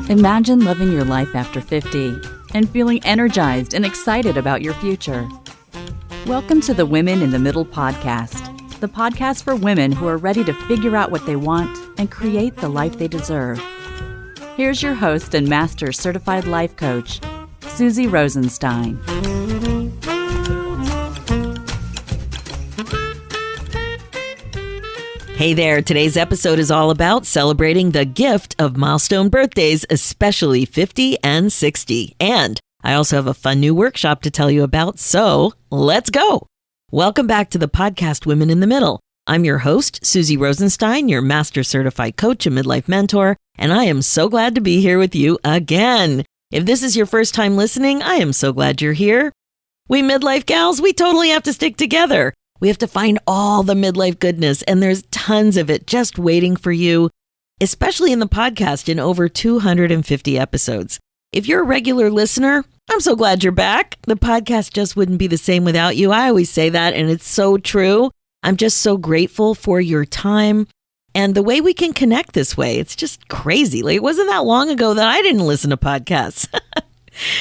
Imagine living your life after 50 and feeling energized and excited about your future. Welcome to the Women in the Middle podcast, the podcast for women who are ready to figure out what they want and create the life they deserve. Here's your host and master certified life coach, Suzy Rosenstein. Hey there, today's episode is all about celebrating the gift of milestone birthdays, especially 50 and 60. And I also have a fun new workshop to tell you about, so let's go. Welcome back to the podcast Women in the Middle. I'm your host, Suzy Rosenstein, your master certified coach and midlife mentor, and I am so glad to be here with you again. If this is your first time listening, I am so glad you're here. We midlife gals, we totally have to stick together. We have to find all the midlife goodness, and there's tons of it just waiting for you, especially in the podcast in over 250 episodes. If you're a regular listener, I'm so glad you're back. The podcast just wouldn't be the same without you. I always say that, and it's so true. I'm just so grateful for your time and the way we can connect this way. It's just crazy. Like, it wasn't that long ago that I didn't listen to podcasts.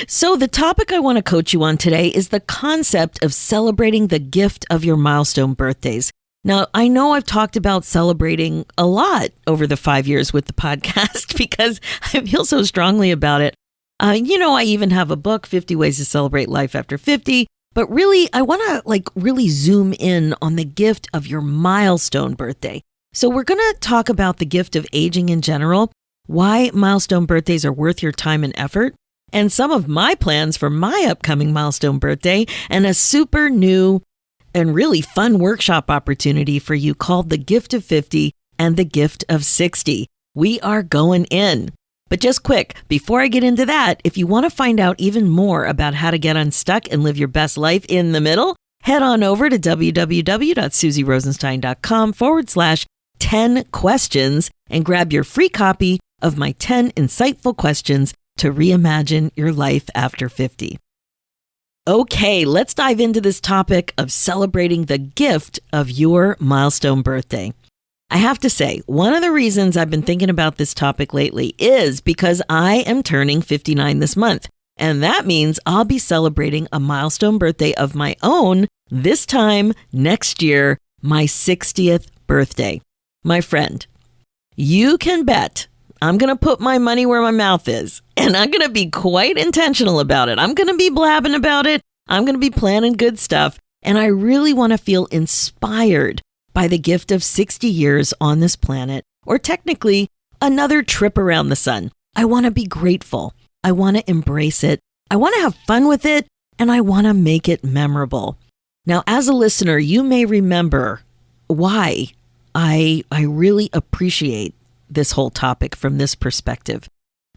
So the topic I want to coach you on today is the concept of celebrating the gift of your milestone birthdays. Now, I know I've talked about celebrating a lot over the 5 years with the podcast because I feel so strongly about it. I even have a book, 50 Ways to Celebrate Life After 50. But really, I want to really zoom in on the gift of your milestone birthday. So we're going to talk about the gift of aging in general, why milestone birthdays are worth your time and effort, and some of my plans for my upcoming milestone birthday, and a super new and really fun workshop opportunity for you called The Gift of 50 and The Gift of 60. We are going in. But just quick, before I get into that, if you want to find out even more about how to get unstuck and live your best life in the middle, head on over to www.suzyrosenstein.com/10 questions and grab your free copy of my 10 insightful questions to reimagine your life after 50. Okay, let's dive into this topic of celebrating the gift of your milestone birthday. I have to say, one of the reasons I've been thinking about this topic lately is because I am turning 59 this month. And that means I'll be celebrating a milestone birthday of my own this time next year, my 60th birthday. My friend, you can bet I'm going to put my money where my mouth is, and I'm going to be quite intentional about it. I'm going to be blabbing about it. I'm going to be planning good stuff, and I really want to feel inspired by the gift of 60 years on this planet, or technically another trip around the sun. I want to be grateful. I want to embrace it. I want to have fun with it, and I want to make it memorable. Now, as a listener, you may remember why I really appreciate this whole topic from this perspective.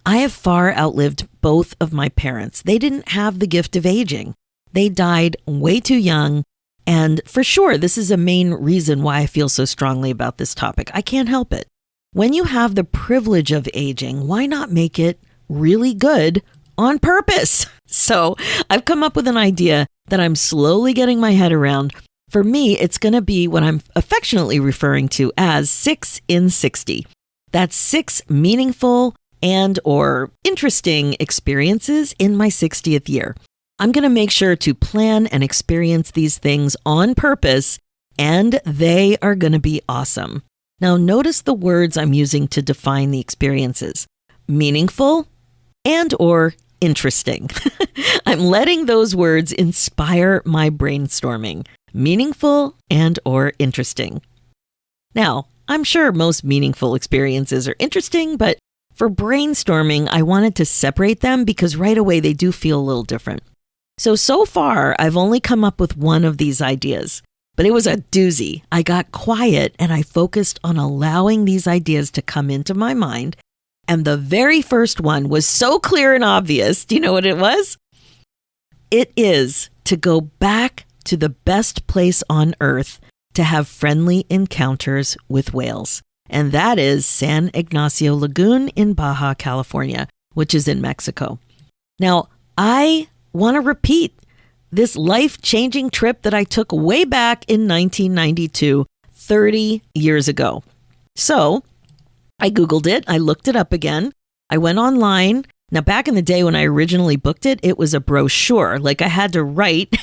I have far outlived both of my parents. They didn't have the gift of aging. They died way too young. And for sure, this is a main reason why I feel so strongly about this topic. I can't help it. When you have the privilege of aging, why not make it really good on purpose? So I've come up with an idea that I'm slowly getting my head around. For me, it's going to be what I'm affectionately referring to as 6 in 60. That's 6 meaningful and or interesting experiences in my 60th year. I'm going to make sure to plan and experience these things on purpose, and they are going to be awesome. Now, notice the words I'm using to define the experiences: meaningful and or interesting. I'm letting those words inspire my brainstorming. Meaningful and or interesting. Now, I'm sure most meaningful experiences are interesting, but for brainstorming, I wanted to separate them because right away they do feel a little different. So far, I've only come up with one of these ideas, but it was a doozy. I got quiet and I focused on allowing these ideas to come into my mind. And the very first one was so clear and obvious. Do you know what it was? It is to go back to the best place on earth to have friendly encounters with whales. And that is San Ignacio Lagoon in Baja California, which is in Mexico. Now, I want to repeat this life-changing trip that I took way back in 1992, 30 years ago. So I Googled it. I looked it up again. I went online. Now, back in the day when I originally booked it, it was a brochure. Like I had to write,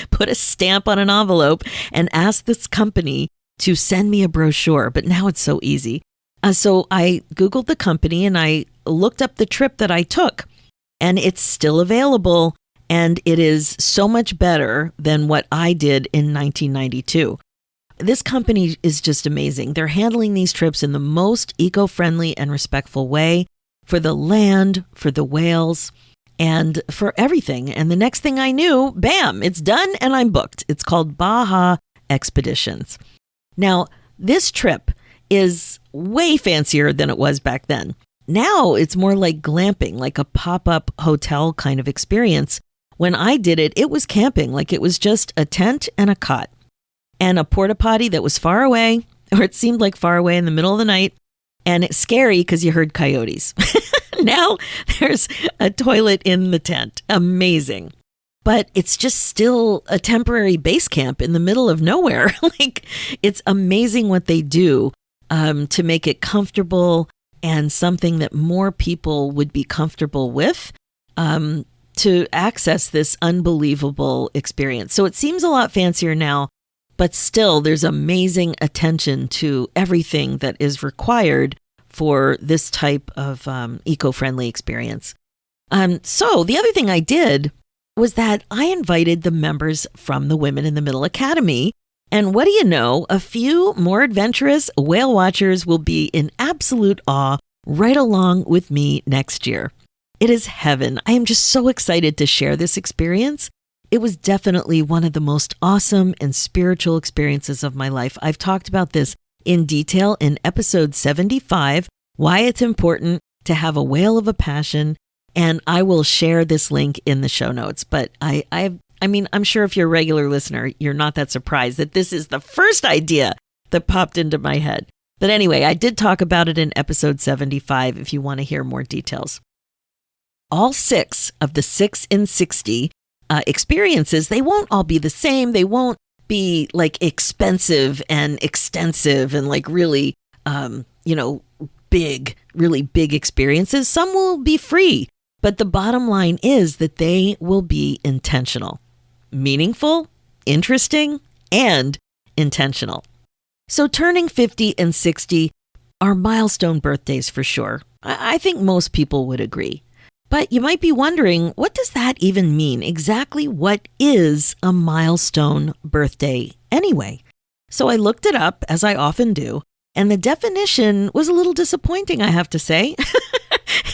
put a stamp on an envelope and ask this company to send me a brochure. But now it's so easy. So I Googled the company and I looked up the trip that I took, and it's still available. And it is so much better than what I did in 1992. This company is just amazing. They're handling these trips in the most eco-friendly and respectful way for the land, for the whales, and for everything. And the next thing I knew, bam, it's done and I'm booked. It's called Baja Expeditions. Now, this trip is way fancier than it was back then. Now it's more like glamping, like a pop-up hotel kind of experience. When I did it, it was camping, like it was just a tent and a cot and a porta potty that was far away, or it seemed like far away in the middle of the night. And it's scary because you heard coyotes. Now there's a toilet in the tent. Amazing. But it's just still a temporary base camp in the middle of nowhere. Like, it's amazing what they do to make it comfortable and something that more people would be comfortable with to access this unbelievable experience. So it seems a lot fancier now, but still there's amazing attention to everything that is required for this type of eco-friendly experience. So the other thing I did was that I invited the members from the Women in the Middle Academy. And what do you know? A few more adventurous whale watchers will be in absolute awe right along with me next year. It is heaven. I am just so excited to share this experience. It was definitely one of the most awesome and spiritual experiences of my life. I've talked about this in detail in episode 75, why it's important to have a whale of a passion, and I will share this link in the show notes. But I mean, I'm sure if you're a regular listener, you're not that surprised that this is the first idea that popped into my head. But anyway, I did talk about it in episode 75 if you want to hear more details. All 6 of the 6 in 60 experiences, they won't all be the same. They won't be like expensive and extensive and like really, big, really big experiences. Some will be free, but the bottom line is that they will be intentional, meaningful, interesting, and intentional. So turning 50 and 60 are milestone birthdays for sure. I think most people would agree. But you might be wondering, what does that even mean? Exactly what is a milestone birthday anyway? So I looked it up, as I often do, and the definition was a little disappointing, I have to say.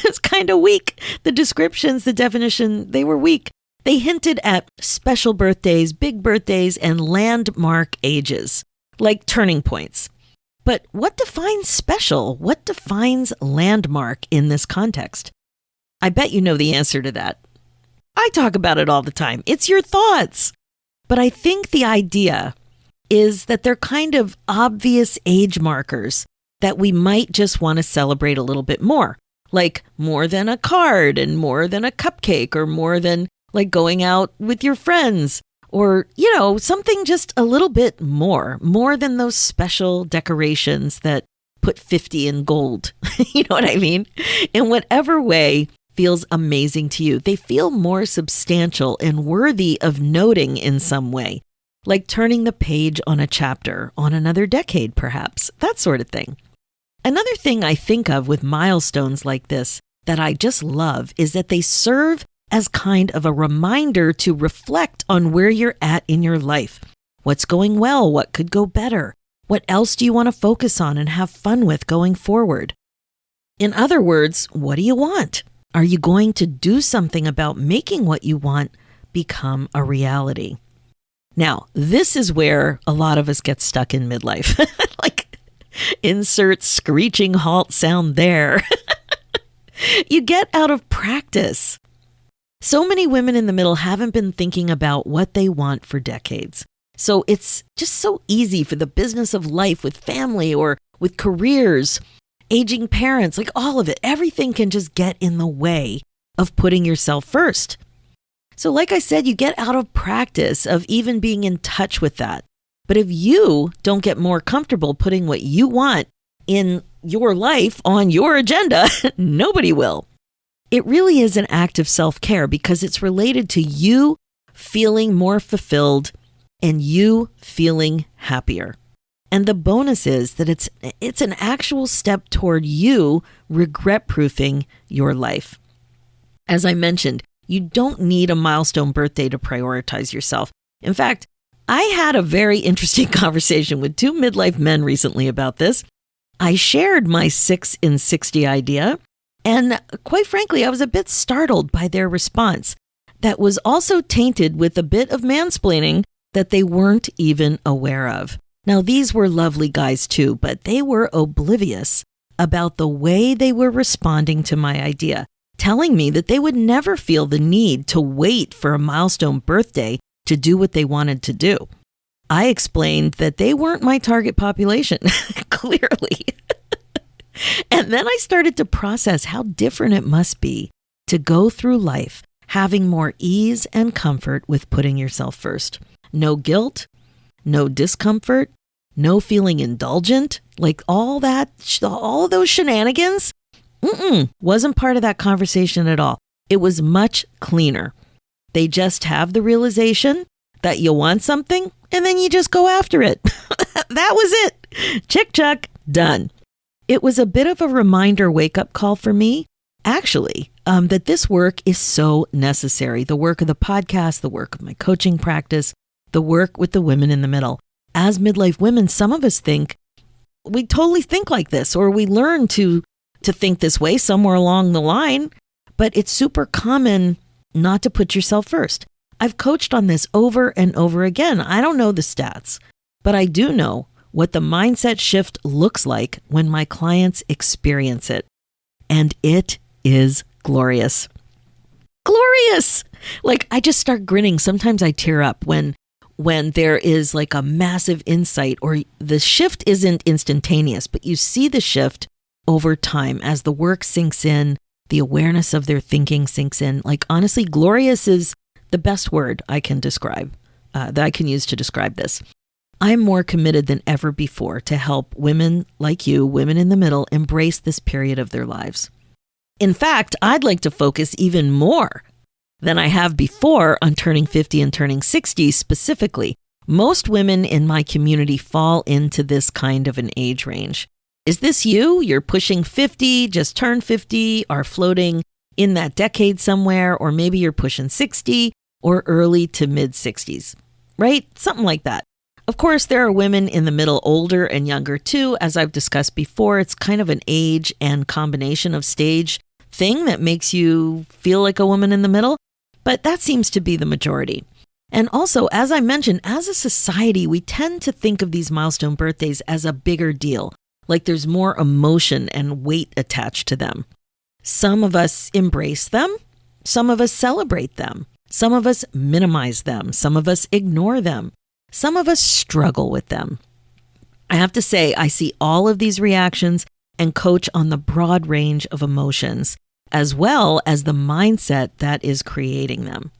It's kind of weak. The descriptions, the definition, they were weak. They hinted at special birthdays, big birthdays, and landmark ages, like turning points. But what defines special? What defines landmark in this context? I bet you know the answer to that. I talk about it all the time. It's your thoughts. But I think the idea is that they're kind of obvious age markers that we might just want to celebrate a little bit more. Like more than a card and more than a cupcake or more than like going out with your friends or, something just a little bit more than those special decorations that put 50 in gold. You know what I mean? In whatever way feels amazing to you. They feel more substantial and worthy of noting in some way, like turning the page on a chapter, on another decade perhaps, that sort of thing. Another thing I think of with milestones like this that I just love is that they serve as kind of a reminder to reflect on where you're at in your life. What's going well? What could go better? What else do you want to focus on and have fun with going forward? In other words, what do you want? Are you going to do something about making what you want become a reality? Now, this is where a lot of us get stuck in midlife. Like, insert screeching halt sound there. You get out of practice. So many women in the middle haven't been thinking about what they want for decades. So it's just so easy for the business of life with family or with careers, aging parents, like all of it. Everything can just get in the way of putting yourself first. So like I said, you get out of practice of even being in touch with that. But if you don't get more comfortable putting what you want in your life on your agenda. Nobody will. It really is an act of self-care because it's related to you feeling more fulfilled and you feeling happier. And the bonus is that it's an actual step toward you regret-proofing your life. As I mentioned, you don't need a milestone birthday to prioritize yourself. In fact, I had a very interesting conversation with two midlife men recently about this. I shared my 6 in 60 idea, and quite frankly, I was a bit startled by their response that was also tainted with a bit of mansplaining that they weren't even aware of. Now, these were lovely guys too, but they were oblivious about the way they were responding to my idea, telling me that they would never feel the need to wait for a milestone birthday to do what they wanted to do. I explained that they weren't my target population, clearly. And then I started to process how different it must be to go through life having more ease and comfort with putting yourself first. No guilt, no discomfort, no feeling indulgent, like all of those shenanigans. Wasn't part of that conversation at all. It was much cleaner. They just have the realization that you want something and then you just go after it. That was it. Chick chuck, done. It was a bit of a reminder wake-up call for me, actually, that this work is so necessary. The work of the podcast, the work of my coaching practice, the work with the women in the middle. As midlife women, some of us we totally think like this, or we learn to think this way somewhere along the line, but it's super common not to put yourself first. I've coached on this over and over again. I don't know the stats, but I do know what the mindset shift looks like when my clients experience it. And it is glorious. Glorious! Like, I just start grinning. Sometimes I tear up when there is like a massive insight, or the shift isn't instantaneous, but you see the shift over time as the work sinks in, the awareness of their thinking sinks in. Like, honestly, glorious is the best word I can describe, that I can use to describe this. I'm more committed than ever before to help women like you, women in the middle, embrace this period of their lives. In fact, I'd like to focus even more than I have before on turning 50 and turning 60 specifically. Most women in my community fall into this kind of an age range. Is this you? You're pushing 50, just turned 50, are floating in that decade somewhere, or maybe you're pushing 60 or early to mid 60s, right? Something like that. Of course, there are women in the middle, older and younger too. As I've discussed before, it's kind of an age and combination of stage thing that makes you feel like a woman in the middle, but that seems to be the majority. And also, as I mentioned, as a society, we tend to think of these milestone birthdays as a bigger deal, like there's more emotion and weight attached to them. Some of us embrace them, some of us celebrate them, some of us minimize them, some of us ignore them. Some of us struggle with them. I have to say, I see all of these reactions and coach on the broad range of emotions, as well as the mindset that is creating them.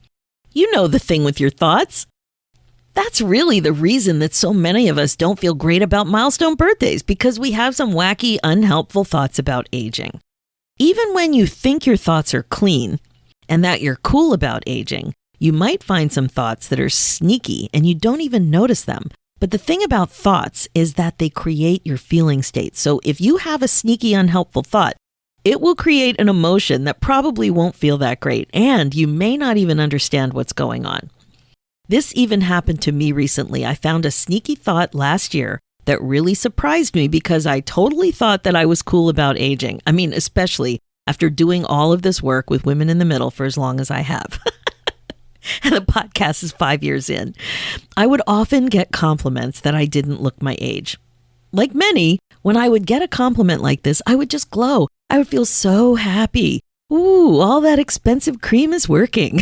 You know the thing with your thoughts. That's really the reason that so many of us don't feel great about milestone birthdays, because we have some wacky, unhelpful thoughts about aging. Even when you think your thoughts are clean and that you're cool about aging, you might find some thoughts that are sneaky and you don't even notice them. But the thing about thoughts is that they create your feeling state. So if you have a sneaky, unhelpful thought, it will create an emotion that probably won't feel that great, and you may not even understand what's going on. This even happened to me recently. I found a sneaky thought last year that really surprised me because I totally thought that I was cool about aging. I mean, especially after doing all of this work with women in the middle for as long as I have. And the podcast is 5 years in. I would often get compliments that I didn't look my age. Like many, when I would get a compliment like this, I would just glow. I would feel so happy. Ooh, all that expensive cream is working.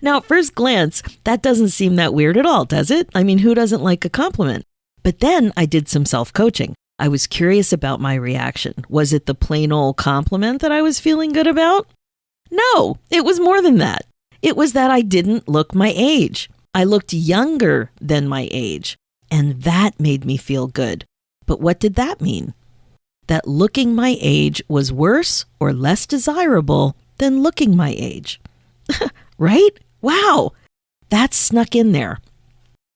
Now, at first glance, that doesn't seem that weird at all, does it? I mean, who doesn't like a compliment? But then I did some self-coaching. I was curious about my reaction. Was it the plain old compliment that I was feeling good about? No, it was more than that. It was that I didn't look my age. I looked younger than my age, and that made me feel good. But what did that mean? that looking my age was worse or less desirable than looking my age. Right? Wow, that snuck in there.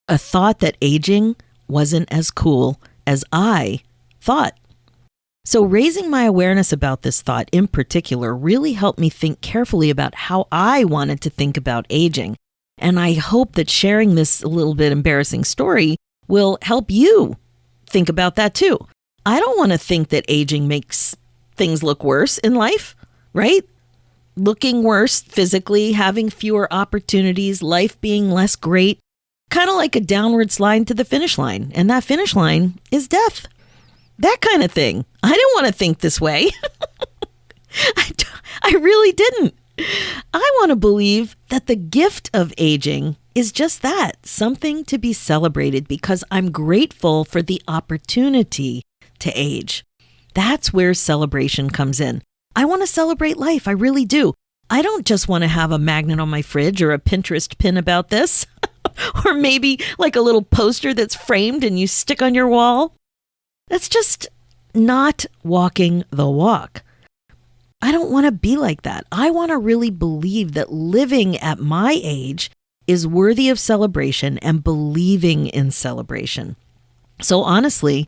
A thought that aging wasn't as cool as I thought. So raising my awareness about this thought in particular really helped me think carefully about how I wanted to think about aging. And I hope that sharing this a little bit embarrassing story will help you think about that too. I don't want to think that aging makes things look worse in life, right? Looking worse physically, having fewer opportunities, life being less great, kind of like a downward slide to the finish line. And that finish line is death. That kind of thing. I didn't want to think this way. I really didn't. I want to believe that the gift of aging is just that, something to be celebrated because I'm grateful for the opportunity to age. That's where celebration comes in. I want to celebrate life. I really do. I don't just want to have a magnet on my fridge or a Pinterest pin about this, or maybe like a little poster that's framed and you stick on your wall. That's just not walking the walk. I don't want to be like that. I want to really believe that living at my age is worthy of celebration and believing in celebration. So honestly,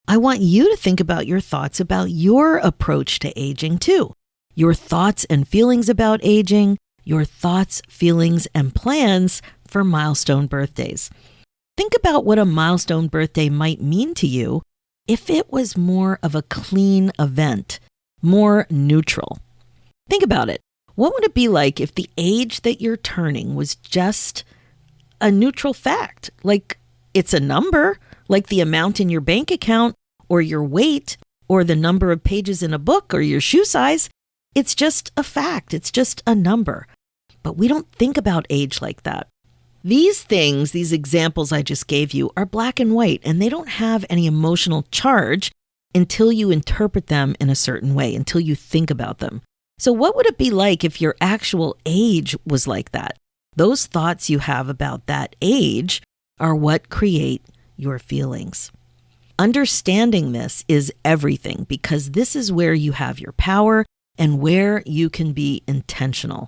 I want you to think about your thoughts about your approach to aging too. Your thoughts and feelings about aging, your thoughts, feelings, and plans for milestone birthdays. Think about what a milestone birthday might mean to you if it was more of a clean event, more neutral. Think about it. What would it be like if the age that you're turning was just a neutral fact? Like it's a number, like the amount in your bank account or your weight or the number of pages in a book or your shoe size. It's just a fact. It's just a number. But we don't think about age like that. These things, these examples I just gave you, are black and white, and they don't have any emotional charge until you interpret them in a certain way, until you think about them. So what would it be like if your actual age was like that? Those thoughts you have about that age are what create your feelings. Understanding this is everything because this is where you have your power and where you can be intentional.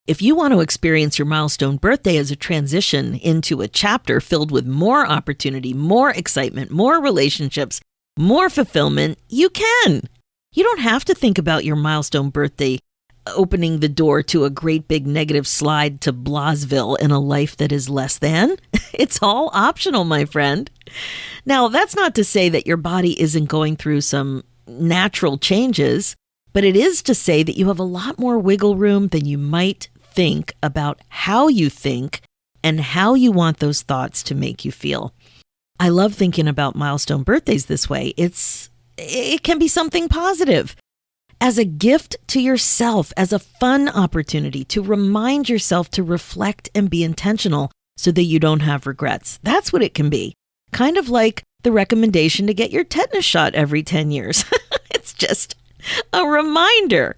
If you want to experience your milestone birthday as a transition into a chapter filled with more opportunity, more excitement, more relationships, more fulfillment, you can. You don't have to think about your milestone birthday opening the door to a great big negative slide to Blasville in a life that is less than. It's all optional, my friend. Now, that's not to say that your body isn't going through some natural changes, but it is to say that you have a lot more wiggle room than you might think about how you think and how you want those thoughts to make you feel. I love thinking about milestone birthdays this way. It can be something positive. As a gift to yourself, as a fun opportunity to remind yourself to reflect and be intentional so that you don't have regrets. That's what it can be. Kind of like the recommendation to get your tetanus shot every 10 years. It's just a reminder.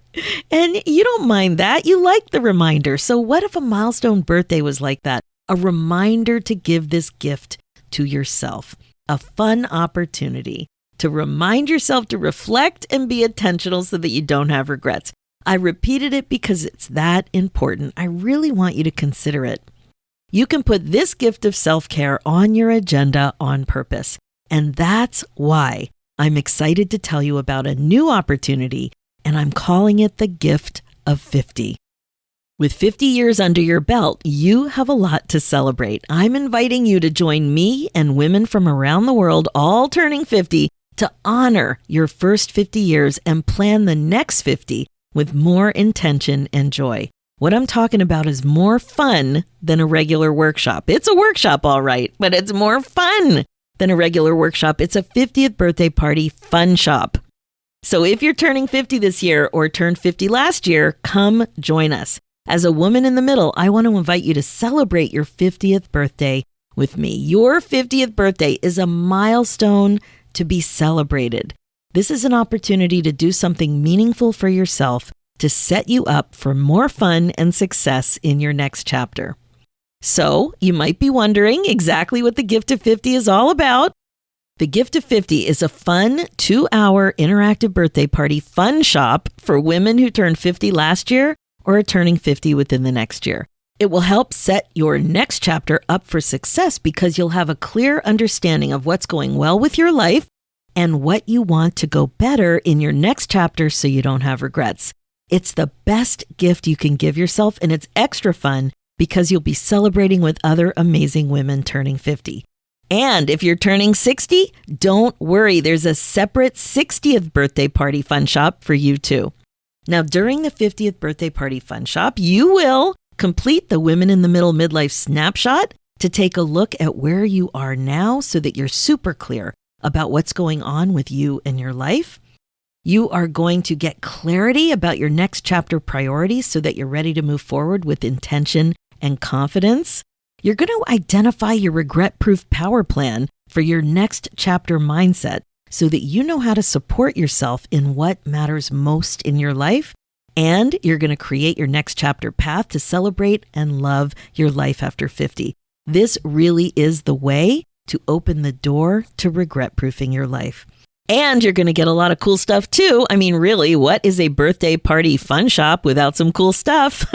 And you don't mind that. You like the reminder. So what if a milestone birthday was like that? A reminder to give this gift to yourself. A fun opportunity to remind yourself to reflect and be intentional so that you don't have regrets. I repeated it because it's that important. I really want you to consider it. You can put this gift of self-care on your agenda on purpose. And that's why I'm excited to tell you about a new opportunity, and I'm calling it the gift of 50. With 50 years under your belt, you have a lot to celebrate. I'm inviting you to join me and women from around the world, all turning 50, to honor your first 50 years and plan the next 50 with more intention and joy. What I'm talking about is more fun than a regular workshop. It's a workshop, all right, but it's more fun than a regular workshop. It's a 50th birthday party fun shop. So if you're turning 50 this year or turned 50 last year, come join us. As a woman in the middle, I want to invite you to celebrate your 50th birthday with me. Your 50th birthday is a milestone to be celebrated. This is an opportunity to do something meaningful for yourself to set you up for more fun and success in your next chapter. So you might be wondering exactly what the gift of 50 is all about. The Gift of 50 is a fun 2-hour interactive birthday party fun shop for women who turned 50 last year or are turning 50 within the next year. It will help set your next chapter up for success because you'll have a clear understanding of what's going well with your life and what you want to go better in your next chapter so you don't have regrets. It's the best gift you can give yourself, and it's extra fun because you'll be celebrating with other amazing women turning 50. And if you're turning 60, don't worry, there's a separate 60th birthday party fun shop for you too. Now, during the 50th birthday party fun shop, you will complete the Women in the Middle Midlife snapshot to take a look at where you are now so that you're super clear about what's going on with you and your life. You are going to get clarity about your next chapter priorities so that you're ready to move forward with intention and confidence. You're going to identify your regret-proof power plan for your next chapter mindset so that you know how to support yourself in what matters most in your life. And you're going to create your next chapter path to celebrate and love your life after 50. This really is the way to open the door to regret-proofing your life. And you're going to get a lot of cool stuff too. I mean, really, what is a birthday party fun shop without some cool stuff?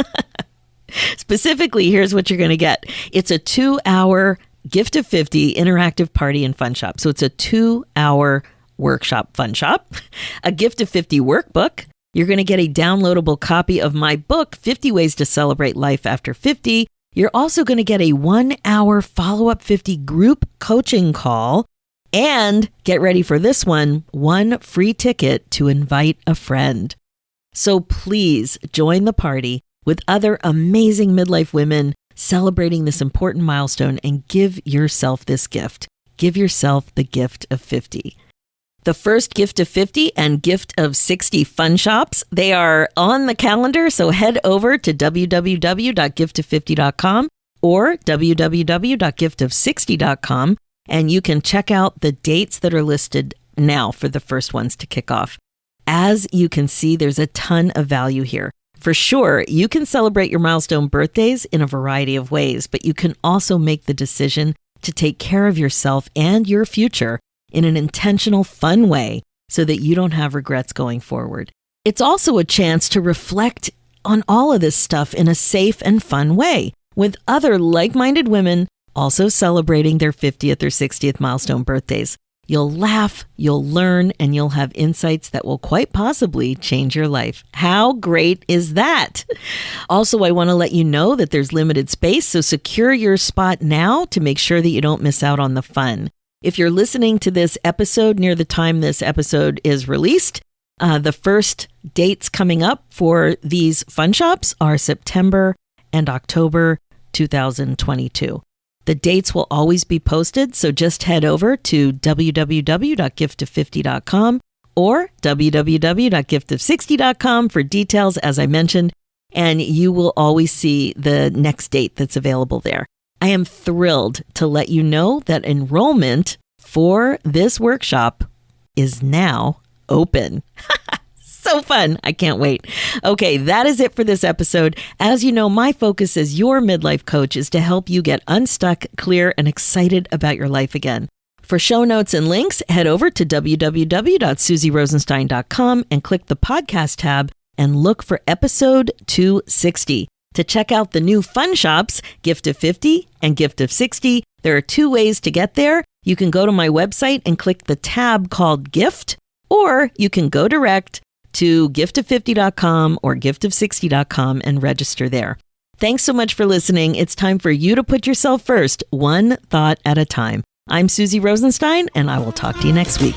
Specifically, here's what you're going to get. It's a 2-hour Gift of 50 interactive party and fun shop. So it's a 2-hour workshop fun shop, a Gift of 50 workbook. You're going to get a downloadable copy of my book, 50 Ways to Celebrate Life After 50. You're also going to get a 1-hour Follow-Up 50 group coaching call. And get ready for this one free ticket to invite a friend. So please join the party with other amazing midlife women celebrating this important milestone and give yourself this gift. Give yourself the Gift of 50. The first Gift of 50 and Gift of 60 fun shops, they are on the calendar, so head over to www.giftof50.com or www.giftof60.com and you can check out the dates that are listed now for the first ones to kick off. As you can see, there's a ton of value here. For sure, you can celebrate your milestone birthdays in a variety of ways, but you can also make the decision to take care of yourself and your future in an intentional, fun way so that you don't have regrets going forward. It's also a chance to reflect on all of this stuff in a safe and fun way with other like-minded women also celebrating their 50th or 60th milestone birthdays. You'll laugh, you'll learn, and you'll have insights that will quite possibly change your life. How great is that? Also, I want to let you know that there's limited space, so secure your spot now to make sure that you don't miss out on the fun. If you're listening to this episode near the time this episode is released, the first dates coming up for these fun shops are September and October 2022. The dates will always be posted, so just head over to www.giftof50.com or www.giftof60.com for details, as I mentioned, and you will always see the next date that's available there. I am thrilled to let you know that enrollment for this workshop is now open. So fun. I can't wait. Okay, that is it for this episode. As you know, my focus as your midlife coach is to help you get unstuck, clear, and excited about your life again. For show notes and links, head over to www.suzyrosenstein.com and click the podcast tab and look for episode 260. To check out the new fun shops, Gift of 50 and Gift of 60, there are 2 ways to get there. You can go to my website and click the tab called Gift, or you can go direct to giftof50.com or giftof60.com and register there. Thanks so much for listening. It's time for you to put yourself first, one thought at a time. I'm Suzy Rosenstein, and I will talk to you next week.